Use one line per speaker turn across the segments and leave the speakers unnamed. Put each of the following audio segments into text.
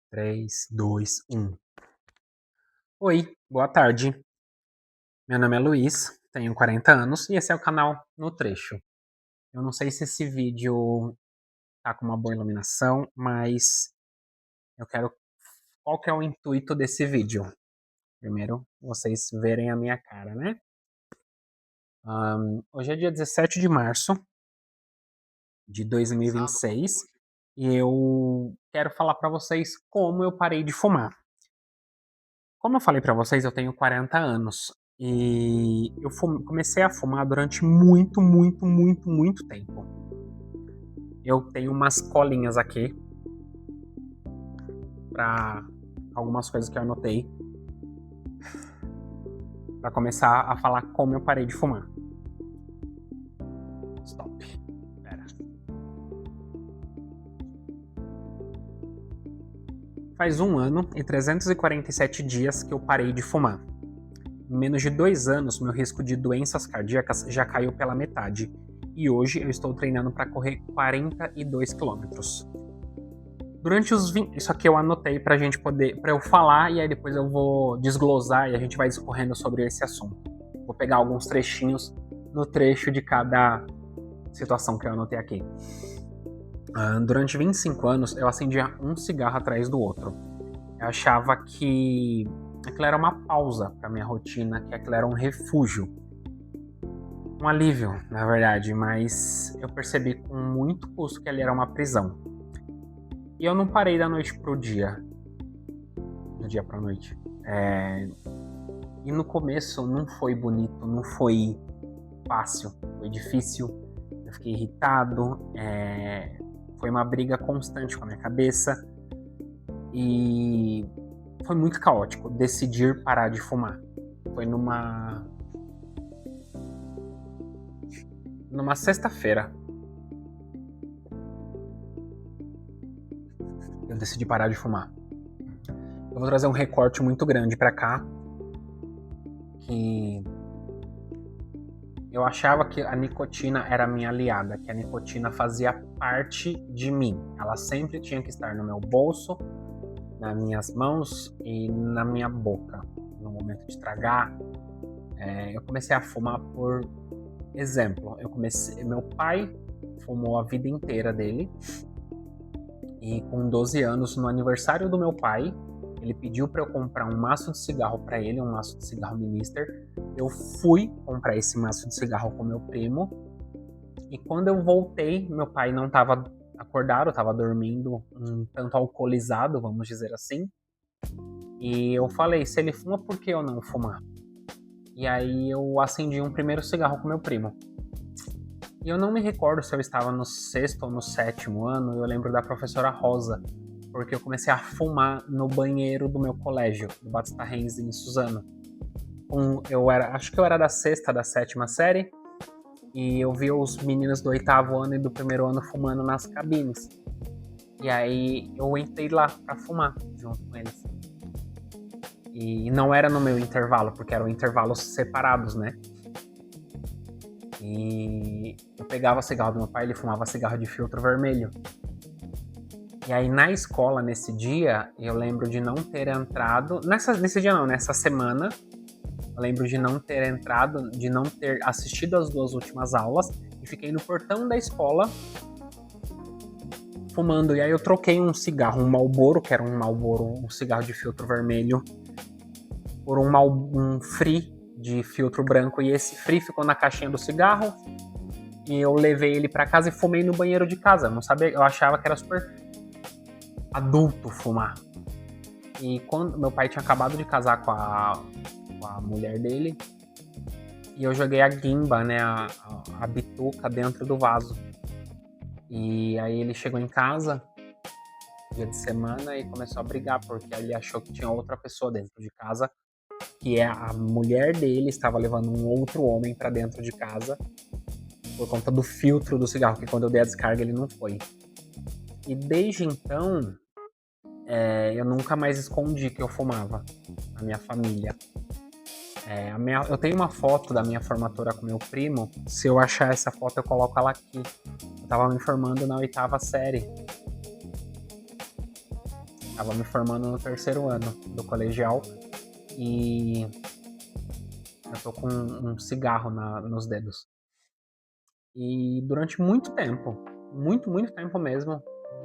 3, 2, 1. Oi, boa tarde. Meu nome é Luiz, tenho 40 anos e esse é o canal No Trecho. Eu não sei se esse vídeo tá com uma boa iluminação, mas eu quero. Qual que é o intuito desse vídeo? Primeiro, vocês verem a minha cara, né? Hoje é dia 17 de março de 2026 e eu quero falar pra vocês como eu parei de fumar. Como eu falei pra vocês, eu tenho 40 anos e eu comecei a fumar durante muito tempo. Eu tenho umas colinhas aqui pra algumas coisas que eu anotei pra começar a falar como eu parei de fumar. Stop. Pera. Faz 1 ano e 347 dias que eu parei de fumar. Em menos de 2 anos, meu risco de doenças cardíacas já caiu pela metade. E hoje eu estou treinando para correr 42 quilômetros. Durante os 20... Isso aqui eu anotei pra gente poder... Pra eu falar e aí depois eu vou desglosar e a gente vai discorrendo sobre esse assunto. Vou pegar alguns trechinhos no trecho de cada situação que eu anotei aqui. Durante 25 anos, eu acendia um cigarro atrás do outro. Eu achava que aquilo era uma pausa pra minha rotina, que aquilo era um refúgio. Um alívio, na verdade, mas eu percebi com muito custo que ali era uma prisão. E eu não parei da noite pro dia. Do dia pra noite. E no começo não foi bonito, não foi fácil, foi difícil. Eu fiquei irritado, foi uma briga constante com a minha cabeça. E foi muito caótico decidir parar de fumar. Foi numa sexta-feira. Eu decidi parar de fumar. Eu vou trazer um recorte muito grande pra cá. Que eu achava que a nicotina era minha aliada, que a nicotina fazia parte de mim. Ela sempre tinha que estar no meu bolso, nas minhas mãos e na minha boca. No momento de tragar, eu comecei a fumar por exemplo. Meu pai fumou a vida inteira dele. E com 12 anos, no aniversário do meu pai, ele pediu para eu comprar um maço de cigarro para ele, um maço de cigarro Minister. Eu fui comprar esse maço de cigarro com meu primo. E quando eu voltei, meu pai não estava acordado, estava dormindo, um tanto alcoolizado, vamos dizer assim. E eu falei, se ele fuma, por que eu não fumar? E aí eu acendi um primeiro cigarro com meu primo. E eu não me recordo se eu estava no 6º ou no 7º ano, eu lembro da professora Rosa, porque eu comecei a fumar no banheiro do meu colégio, do Batista Renzi, em Suzano. Acho que eu era da 6ª, da 7ª série, e eu vi os meninos do 8º ano e do 1º ano fumando nas cabines. E aí eu entrei lá pra fumar junto com eles. E não era no meu intervalo, porque eram intervalos separados, né? E eu pegava cigarro do meu pai, ele fumava cigarro de filtro vermelho. E aí na escola, nesse dia, eu lembro de não ter entrado... Nesse dia não, nessa semana, eu lembro de não ter entrado, de não ter assistido as 2 últimas aulas, e fiquei no portão da escola fumando. E aí eu troquei um cigarro, um Marlboro, que era um Marlboro, um cigarro de filtro vermelho, por um Free de filtro branco, e esse Free ficou na caixinha do cigarro, e eu levei ele pra casa e fumei no banheiro de casa. Não sabia, eu achava que era super adulto fumar. E quando meu pai tinha acabado de casar com a mulher dele, e eu joguei a guimba, né, a bituca dentro do vaso. E aí ele chegou em casa, dia de semana, e começou a brigar, porque ele achou que tinha outra pessoa dentro de casa, que a mulher dele estava levando um outro homem pra dentro de casa por conta do filtro do cigarro, que quando eu dei a descarga ele não foi. E desde então, eu nunca mais escondi que eu fumava na minha família. Eu tenho uma foto da minha formatura com meu primo. Se eu achar essa foto, eu coloco ela aqui. Eu tava me formando na 8ª série. Tava me formando no 3º ano do colegial e eu tô com um cigarro nos dedos. E durante muito tempo, muito tempo mesmo,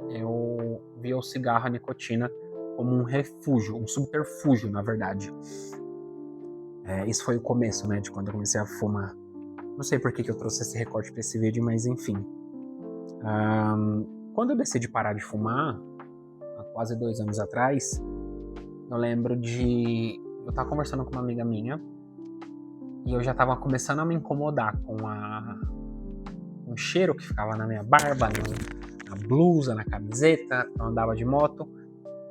eu via o cigarro, a nicotina, como um refúgio, um subterfúgio, na verdade. Isso foi o começo, né, de quando eu comecei a fumar. Não sei por que eu trouxe esse recorte pra esse vídeo, mas enfim. Quando eu decidi parar de fumar, há quase 2 anos atrás, eu lembro de eu estar conversando com uma amiga minha e eu já estava começando a me incomodar com um cheiro que ficava na minha barba, na blusa, na camiseta, eu andava de moto.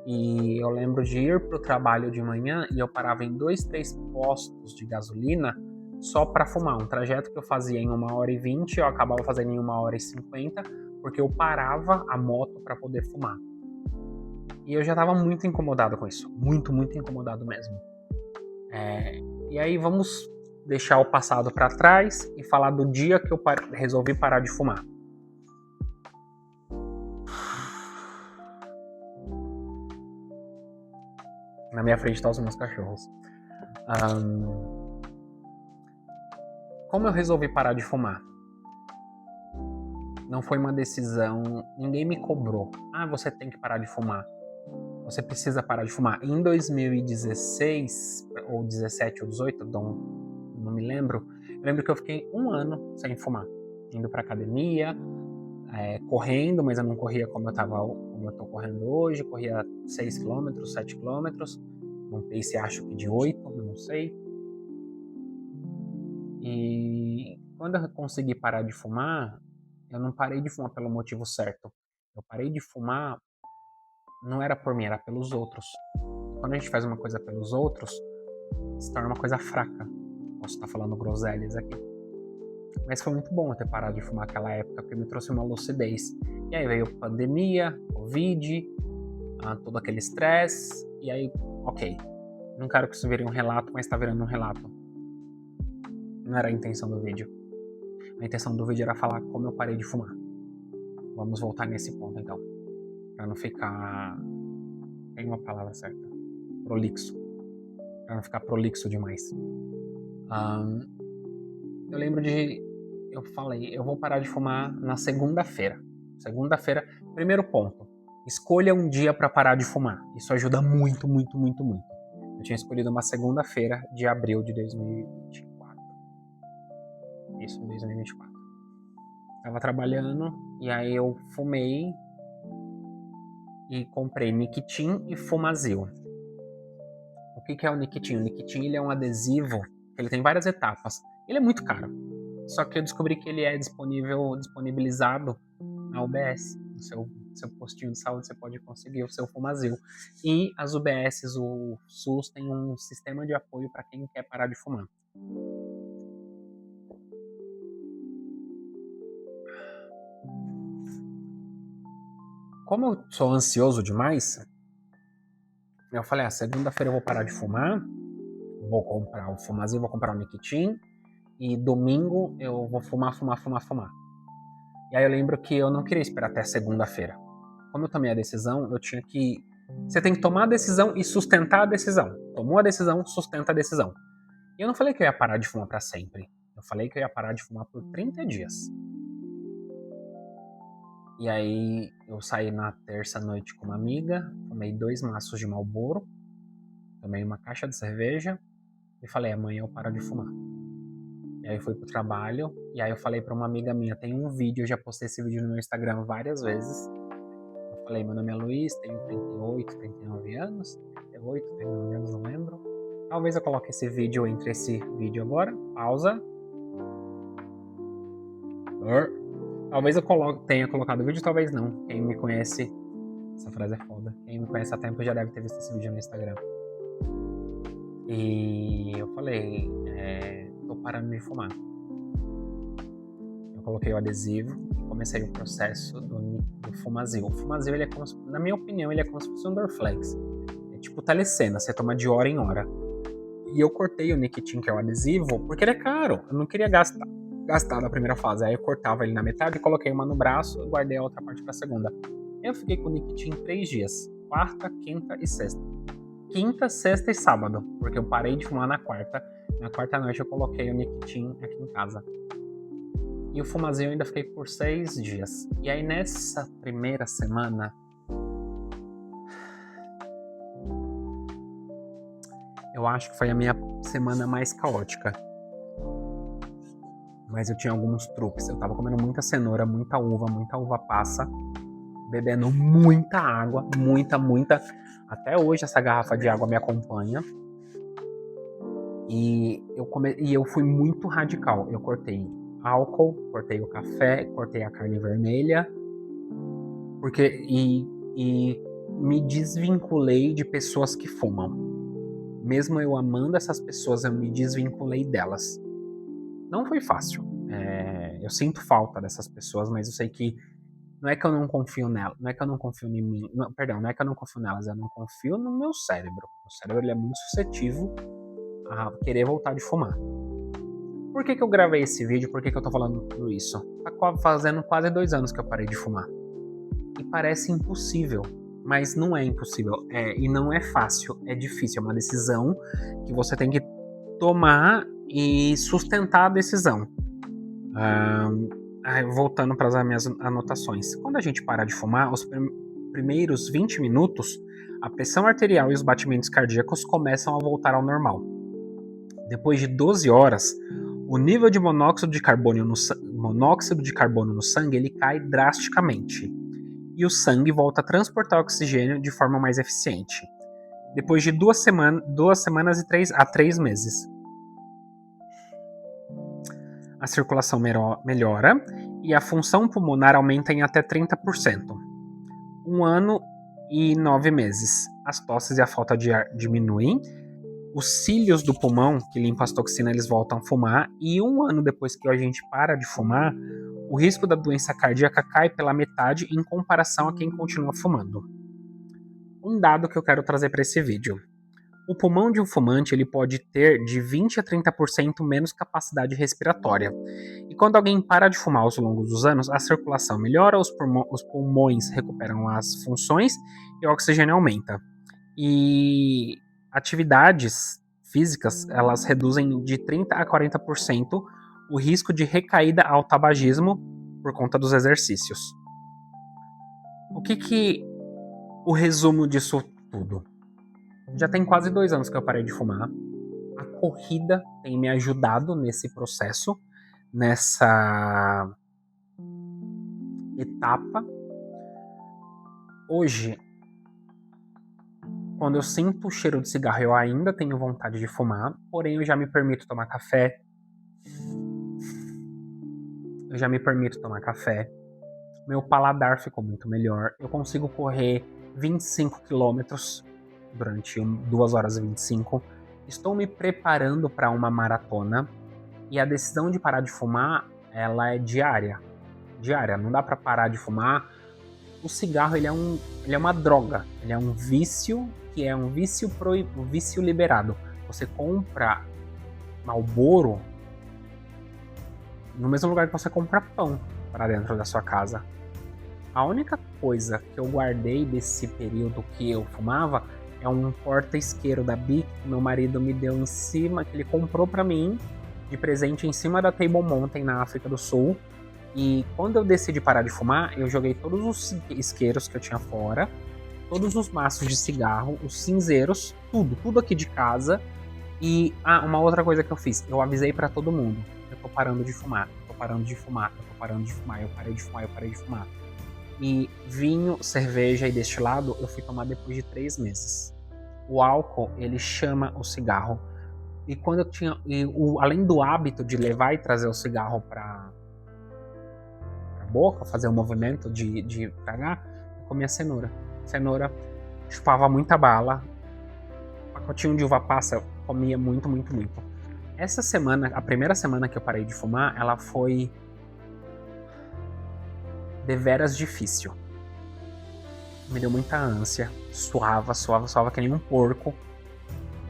E eu lembro de ir pro trabalho de manhã e eu parava em 2, 3 postos de gasolina só para fumar. Um trajeto que eu fazia em 1h20, eu acabava fazendo em 1h50, porque eu parava a moto para poder fumar. E eu já estava muito incomodado com isso. Muito incomodado mesmo. E aí vamos deixar o passado para trás e falar do dia que eu resolvi parar de fumar. Na minha frente estão os meus cachorros. Como eu resolvi parar de fumar? Não foi uma decisão, ninguém me cobrou. Você tem que parar de fumar. Você precisa parar de fumar. Em 2016, ou 17 ou 18, não me lembro. Eu lembro que eu fiquei 1 ano sem fumar. Indo pra academia, correndo, mas eu não corria como eu tô correndo hoje. Corria 6 km, 7 km. Num pace acho que de 8, não sei. E quando eu consegui parar de fumar, eu não parei de fumar pelo motivo certo. Eu parei de fumar, não era por mim, era pelos outros. E quando a gente faz uma coisa pelos outros, se torna uma coisa fraca. Posso estar falando groselhas aqui. Mas foi muito bom eu ter parado de fumar naquela época, porque me trouxe uma lucidez. E aí veio pandemia, Covid, todo aquele estresse. E aí, ok, não quero que isso vire um relato, mas tá virando um relato. Não era a intenção do vídeo. A intenção do vídeo era falar como eu parei de fumar. Vamos voltar nesse ponto então. Pra não ficar... Tem uma palavra certa. Prolixo. Pra não ficar prolixo demais. Eu lembro eu falei, eu vou parar de fumar na segunda-feira. Segunda-feira, primeiro ponto. Escolha um dia pra parar de fumar. Isso ajuda muito. Eu tinha escolhido uma segunda-feira de abril de 2024. Isso, 2024. Tava trabalhando e aí eu fumei e comprei Niquitin e Fumazil. O que é o Niquitin? O Niquitin ele é um adesivo, ele tem várias etapas. Ele é muito caro. Só que eu descobri que ele é disponibilizado na UBS. No seu postinho de saúde você pode conseguir o seu Fumazil. E as UBSs, o SUS, tem um sistema de apoio para quem quer parar de fumar. Como eu sou ansioso demais, eu falei, segunda-feira eu vou parar de fumar, vou comprar o Fumazil, vou comprar o Niquitin, e domingo eu vou fumar. E aí eu lembro que eu não queria esperar até segunda-feira. Como eu tomei a decisão, eu tinha que... Você tem que tomar a decisão e sustentar a decisão. Tomou a decisão, sustenta a decisão. E eu não falei que eu ia parar de fumar para sempre. Eu falei que eu ia parar de fumar por 30 dias. E aí eu saí na terça noite com uma amiga, fumei 2 maços de Marlboro, tomei uma caixa de cerveja e falei, amanhã eu paro de fumar. E aí eu fui pro trabalho, e aí eu falei pra uma amiga minha, tem um vídeo, eu já postei esse vídeo no meu Instagram várias vezes. Eu falei, meu nome é Luiz, tenho 38, 39 anos, 38, 39 anos, não lembro. Talvez eu coloque esse vídeo entre esse vídeo agora, pausa. Talvez eu tenha colocado o vídeo, talvez não. Quem me conhece, essa frase é foda. Quem me conhece há tempo já deve ter visto esse vídeo no Instagram. E eu falei, tô parando de fumar. Eu coloquei o adesivo e comecei o processo do Fumazil. O Fumazil, ele é como se, na minha opinião, ele é como se fosse um Dorflex. É tipo telecena, você toma de hora em hora. E eu cortei o Niquitin, que é o adesivo, porque ele é caro. Eu não queria gastar na primeira fase. Aí eu cortava ele na metade, coloquei uma no braço e guardei a outra parte pra segunda. Eu fiquei com o Niquitin 3 dias. quarta, quinta e sexta. Quinta, sexta e sábado, porque eu parei de fumar na quarta. Na quarta noite eu coloquei o Nicotine aqui em casa. E o fumazinho eu ainda fiquei por 6 dias. E aí nessa primeira semana, eu acho que foi a minha semana mais caótica. Mas eu tinha alguns truques. Eu tava comendo muita cenoura, muita uva passa, bebendo muita água, muita. Até hoje essa garrafa de água me acompanha. E eu fui muito radical. Eu cortei álcool, cortei o café, cortei a carne vermelha, e me desvinculei de pessoas que fumam. Mesmo eu amando essas pessoas, eu me desvinculei delas. Não foi fácil. Eu sinto falta dessas pessoas, mas eu sei que não é que eu não confio nelas, não é que eu não confio em mim, não é que eu não confio nelas, eu não confio no meu cérebro. O cérebro ele é muito suscetível a querer voltar de fumar. Por que eu gravei esse vídeo? Por que eu tô falando tudo isso? Tá fazendo quase 2 anos que eu parei de fumar. E parece impossível, mas não é impossível. E não é fácil, é difícil. É uma decisão que você tem que tomar e sustentar a decisão. Voltando para as minhas anotações. Quando a gente para de fumar, os primeiros 20 minutos, a pressão arterial e os batimentos cardíacos começam a voltar ao normal. Depois de 12 horas, o nível de monóxido de carbono no sangue ele cai drasticamente. E o sangue volta a transportar oxigênio de forma mais eficiente. Depois de 2 semanas e 3 meses. A circulação melhora e a função pulmonar aumenta em até 30%. 1 ano e 9 meses. As tosses e a falta de ar diminuem. Os cílios do pulmão, que limpam as toxinas, eles voltam a fumar. E 1 ano depois que a gente para de fumar, o risco da doença cardíaca cai pela metade em comparação a quem continua fumando. Um dado que eu quero trazer para esse vídeo. O pulmão de um fumante ele pode ter de 20 a 30% menos capacidade respiratória. E quando alguém para de fumar ao longo dos anos, a circulação melhora, os pulmões recuperam as funções e o oxigênio aumenta. E atividades físicas, elas reduzem de 30 a 40% o risco de recaída ao tabagismo por conta dos exercícios. O resumo disso tudo? Já tem quase 2 anos que eu parei de fumar. A corrida tem me ajudado nesse processo, nessa etapa. Hoje, quando eu sinto o cheiro de cigarro, eu ainda tenho vontade de fumar, porém eu já me permito tomar café. Meu paladar ficou muito melhor. Eu consigo correr 25 quilômetros durante 2 horas e 25. Estou me preparando para uma maratona e a decisão de parar de fumar, ela é diária. Não dá para parar de fumar. O cigarro ele é uma droga, ele é um vício que é um vício liberado. Você compra Marlboro no mesmo lugar que você compra pão para dentro da sua casa. A única coisa que eu guardei desse período que eu fumava é um porta-isqueiro da Bic que meu marido me deu em cima, que ele comprou para mim de presente em cima da Table Mountain na África do Sul. E quando eu decidi parar de fumar, eu joguei todos os isqueiros que eu tinha fora, todos os maços de cigarro, os cinzeiros, tudo aqui de casa. E uma outra coisa que eu fiz, eu avisei para todo mundo, eu tô parando de fumar, eu parei de fumar. E vinho, cerveja e destilado eu fui tomar depois de 3 meses. O álcool, ele chama o cigarro. E quando eu tinha, além do hábito de levar e trazer o cigarro pra boca, fazer o movimento de tragar, eu comia cenoura. Chupava muita bala. Pacotinho de uva passa, eu comia muito. Essa semana, a primeira semana que eu parei de fumar, ela foi deveras difícil. Me deu muita ânsia, suava que nem um porco.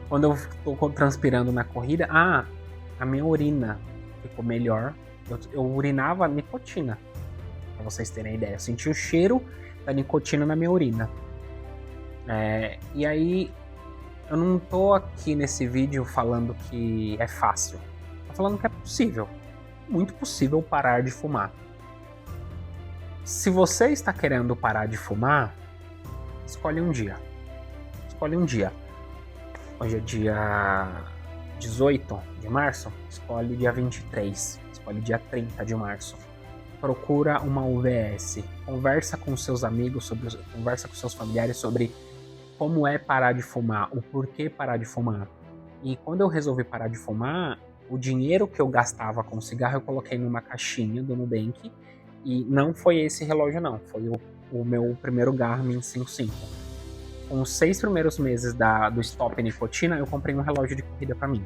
Quando eu tô transpirando na corrida, a minha urina ficou melhor. Eu urinava nicotina, pra vocês terem ideia. Eu senti o cheiro da nicotina na minha urina. E aí, eu não tô aqui nesse vídeo falando que é fácil. Tô falando que é possível. Muito possível parar de fumar. Se você está querendo parar de fumar, escolhe um dia. Escolhe um dia. Hoje é dia 18 de março. Escolhe dia 23. Escolhe dia 30 de março. Procura uma UVS. Conversa com seus amigos, conversa com seus familiares sobre como é parar de fumar, o porquê parar de fumar. E quando eu resolvi parar de fumar, o dinheiro que eu gastava com cigarro eu coloquei numa caixinha do Nubank. E não foi esse relógio não, foi o meu primeiro Garmin 55. Com os 6 primeiros meses do Stop Nicotina, eu comprei um relógio de corrida para mim.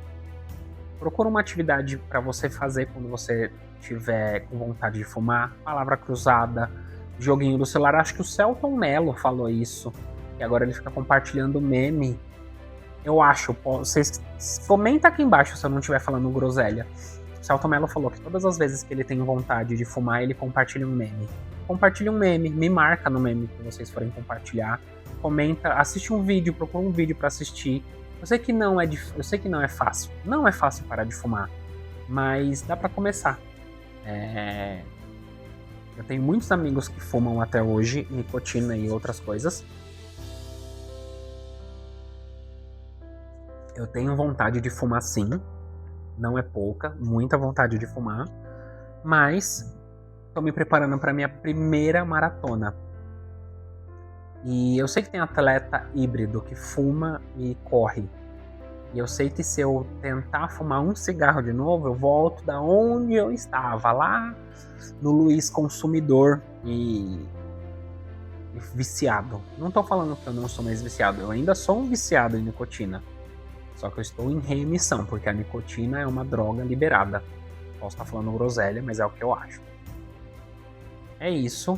Procura uma atividade para você fazer quando você tiver com vontade de fumar. Palavra cruzada, joguinho do celular. Acho que o Celton Mello falou isso. E agora ele fica compartilhando meme. Eu acho. Vocês comenta aqui embaixo se eu não estiver falando groselha. O Celton Mello falou que todas as vezes que ele tem vontade de fumar, ele compartilha um meme. Compartilha um meme, me marca no meme que vocês forem compartilhar. Comenta, assiste um vídeo, procura um vídeo para assistir. Eu sei que não é fácil. Não é fácil parar de fumar, mas dá para começar. Eu tenho muitos amigos que fumam até hoje, nicotina e outras coisas. Eu tenho vontade de fumar sim, não é pouca, muita vontade de fumar, mas tô me preparando para minha primeira maratona. E eu sei que tem atleta híbrido que fuma e corre. E eu sei que se eu tentar fumar um cigarro de novo, eu volto da onde eu estava, lá no Luiz consumidor e viciado. Não tô falando que eu não sou mais viciado, eu ainda sou um viciado em nicotina. Só que eu estou em reemissão, porque a nicotina é uma droga liberada. Posso estar falando groselha, mas é o que eu acho. É isso.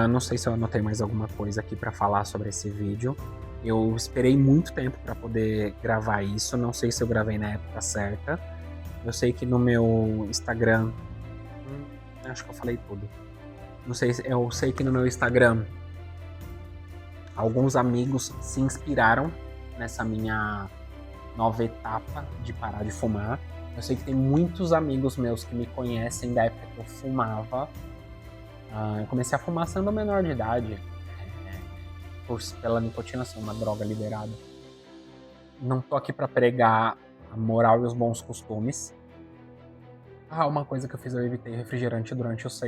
Não sei se eu anotei mais alguma coisa aqui para falar sobre esse vídeo. Eu esperei muito tempo para poder gravar isso. Não sei se eu gravei na época certa. Eu sei que no meu Instagram... acho que eu falei tudo. Eu sei que no meu Instagram alguns amigos se inspiraram nessa minha nova etapa de parar de fumar. Eu sei que tem muitos amigos meus que me conhecem da época que eu fumava. Eu comecei a fumar sendo menor de idade, pela nicotina ser uma droga liberada. Não tô aqui para pregar a moral e os bons costumes. Uma coisa que eu fiz, eu evitei refrigerante durante os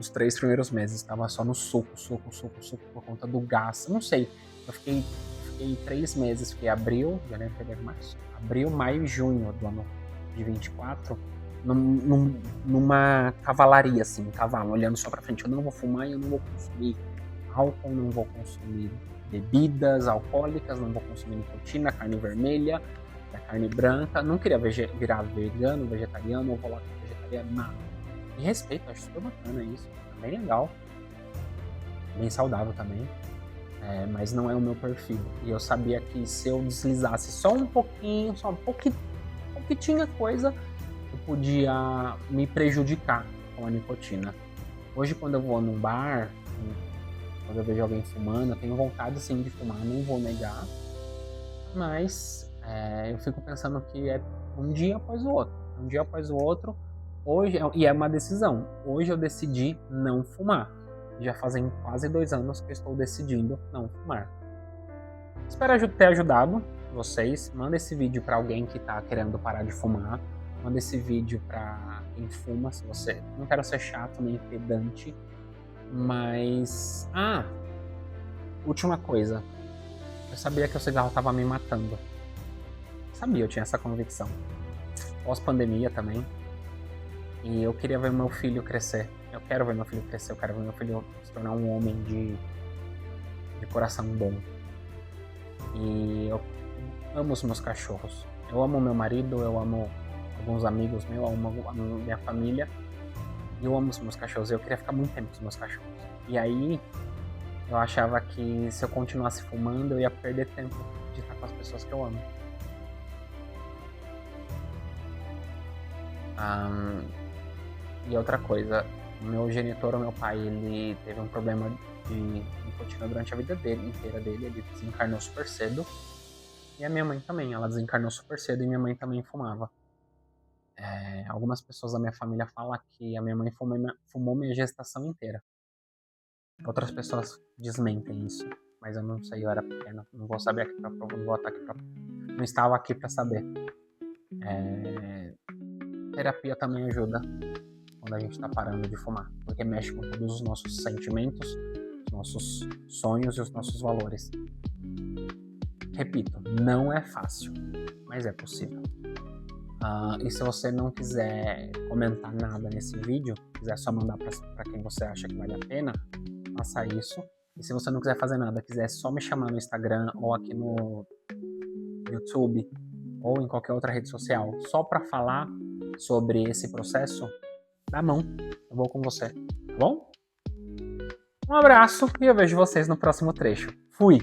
3 primeiros meses. Tava só no suco por conta do gás. Não sei, eu fiquei 3 meses, fiquei abril, janeiro, fevereiro, março. Abril, maio e junho do ano de 24, numa cavalaria, assim, um cavalo, olhando só pra frente. Eu não vou fumar e eu não vou consumir álcool, não vou consumir bebidas alcoólicas, não vou consumir nicotina, carne vermelha, carne branca. Não queria virar vegano, vegetariano, ou vou lá vegetariano, nada. E respeito, acho super bacana isso, é bem legal, bem saudável também. Mas não é o meu perfil. E eu sabia que se eu deslizasse só um pouquinho, só um pouquinho coisa, eu podia me prejudicar com a nicotina. Hoje, quando eu vou num bar, quando eu vejo alguém fumando, eu tenho vontade sim de fumar, não vou negar. Mas eu fico pensando que é um dia após o outro. Um dia após o outro. Hoje, e é uma decisão. Hoje eu decidi não fumar. Já fazem quase 2 anos que eu estou decidindo não fumar. Espero ter ajudado vocês. Manda esse vídeo para alguém que está querendo parar de fumar. Manda esse vídeo para quem fuma, se você... Não quero ser chato nem pedante, mas... última coisa. Eu sabia que o cigarro estava me matando. Sabia, eu tinha essa convicção. Pós-pandemia também. E eu queria ver meu filho crescer. Eu quero ver meu filho crescer, eu quero ver meu filho se tornar um homem de coração bom. E eu amo os meus cachorros. Eu amo meu marido, eu amo alguns amigos meus, eu amo a minha família. E eu amo os meus cachorros. Eu queria ficar muito tempo com os meus cachorros. E aí, eu achava que se eu continuasse fumando, eu ia perder tempo de estar com as pessoas que eu amo. E outra coisa, O meu genitor, o meu pai, ele teve um problema de nicotina durante a vida inteira dele, ele desencarnou super cedo. E a minha mãe também, ela desencarnou super cedo e minha mãe também fumava. Algumas pessoas da minha família falam que a minha mãe fumou minha gestação inteira. Outras pessoas desmentem isso, mas eu não sei, eu era pequeno, não vou saber aqui não vou estar aqui não estava aqui para saber. Terapia também ajuda quando a gente está parando de fumar, porque mexe com todos os nossos sentimentos, os nossos sonhos e os nossos valores. Repito, não é fácil, mas é possível. E se você não quiser comentar nada nesse vídeo, quiser só mandar para quem você acha que vale a pena, faça isso. E se você não quiser fazer nada, quiser só me chamar no Instagram ou aqui no YouTube ou em qualquer outra rede social, só para falar sobre esse processo, dá a mão, eu vou com você, tá bom? Um abraço e eu vejo vocês no próximo trecho. Fui!